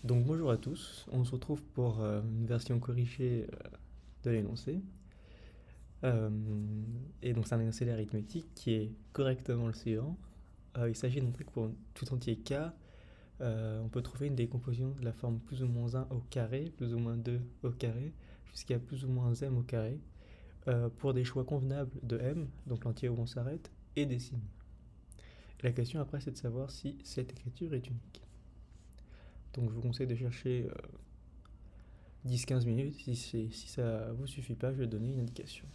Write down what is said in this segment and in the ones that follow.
Donc bonjour à tous, on se retrouve pour une version corrigée de l'énoncé. Euh, et donc c'est un énoncé d'arithmétique qui est correctement le suivant. Il s'agit de montrer que pour un tout entier k, on peut trouver une décomposition de la forme plus ou moins 1 au carré, plus ou moins 2 au carré, jusqu'à plus ou moins m au carré, pour des choix convenables de m, donc l'entier où on s'arrête, et des signes. La question après c'est de savoir si cette écriture est unique. Donc je vous conseille de chercher 10-15 minutes. Si ça vous suffit pas, je vais donner une indication.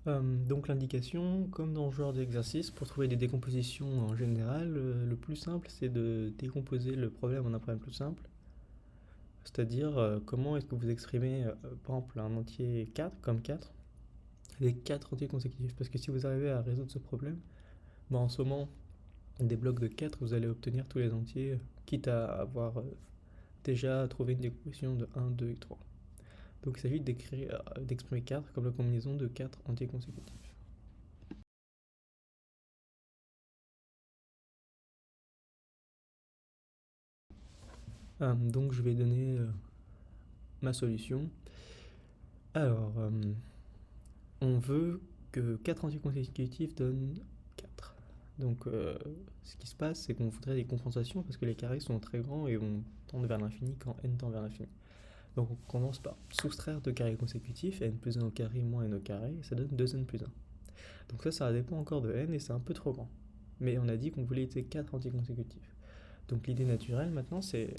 Donc l'indication, comme dans ce genre d'exercice, pour trouver des décompositions en général, le plus simple c'est de décomposer le problème en un problème plus simple. C'est-à-dire comment est-ce que vous exprimez par exemple un entier 4 comme 4 avec 4 entiers consécutifs. Parce que si vous arrivez à résoudre ce problème, en sommant des blocs de 4, vous allez obtenir tous les entiers, quitte à avoir déjà trouvé une décomposition de 1, 2 et 3. Donc il s'agit d'exprimer 4 comme la combinaison de 4 entiers consécutifs. Donc je vais donner ma solution. Alors, on veut que 4 entiers consécutifs donnent 4. Donc ce qui se passe, c'est qu'on voudrait des compensations parce que les carrés sont très grands et on tend vers l'infini quand n tend vers l'infini. Donc on commence par soustraire 2 carrés consécutifs, n plus 1 au carré moins n au carré, et ça donne 2n plus 1. Donc ça dépend encore de n et c'est un peu trop grand. Mais on a dit qu'on voulait utiliser 4 entiers consécutifs. Donc l'idée naturelle maintenant, c'est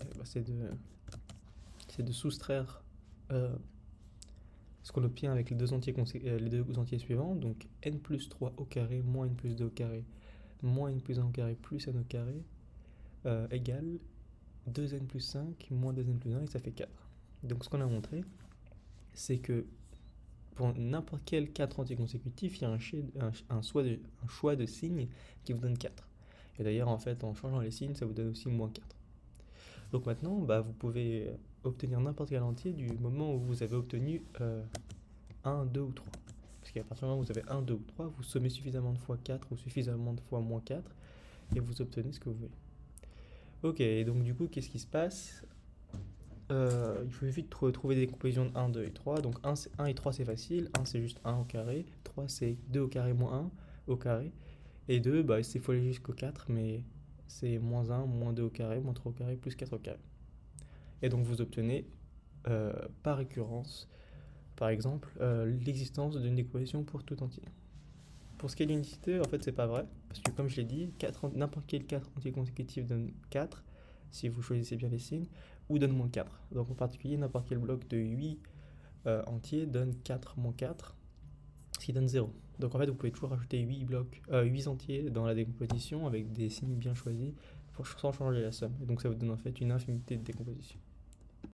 de soustraire ce qu'on obtient avec les deux entiers suivants, donc n plus 3 au carré moins n plus 2 au carré moins n plus 1 au carré plus n au carré égale 2n plus 5 moins 2n plus 1 et ça fait 4. Donc ce qu'on a montré, c'est que pour n'importe quel 4 entiers consécutifs, il y a un choix de signes qui vous donne 4. Et d'ailleurs, en fait, en changeant les signes, ça vous donne aussi moins 4. Donc maintenant, vous pouvez obtenir n'importe quel entier du moment où vous avez obtenu 1, 2 ou 3. Parce qu'à partir du moment où vous avez 1, 2 ou 3, vous sommez suffisamment de fois 4 ou suffisamment de fois moins 4 et vous obtenez ce que vous voulez. Ok, et donc du coup, qu'est-ce qui se passe Il faut vite trouver des compositions de 1, 2 et 3. Donc 1 et 3 c'est facile, 1 c'est juste 1 au carré, 3 c'est 2 au carré moins 1 au carré, et 2 il faut aller jusqu'au 4, mais c'est moins 1, moins 2 au carré, moins 3 au carré, plus 4 au carré. Et donc vous obtenez par récurrence, par exemple, l'existence d'une décomposition pour tout entier. Pour ce qui est de l'unicité, en fait c'est pas vrai, parce que comme je l'ai dit, n'importe quel 4 entiers consécutifs donne 4, si vous choisissez bien les signes, ou donne moins 4. Donc en particulier, n'importe quel bloc de 8 entiers donne 4 moins 4, ce qui donne 0. Donc en fait, vous pouvez toujours rajouter 8 entiers dans la décomposition avec des signes bien choisis sans changer la somme. Et donc ça vous donne en fait une infinité de décompositions.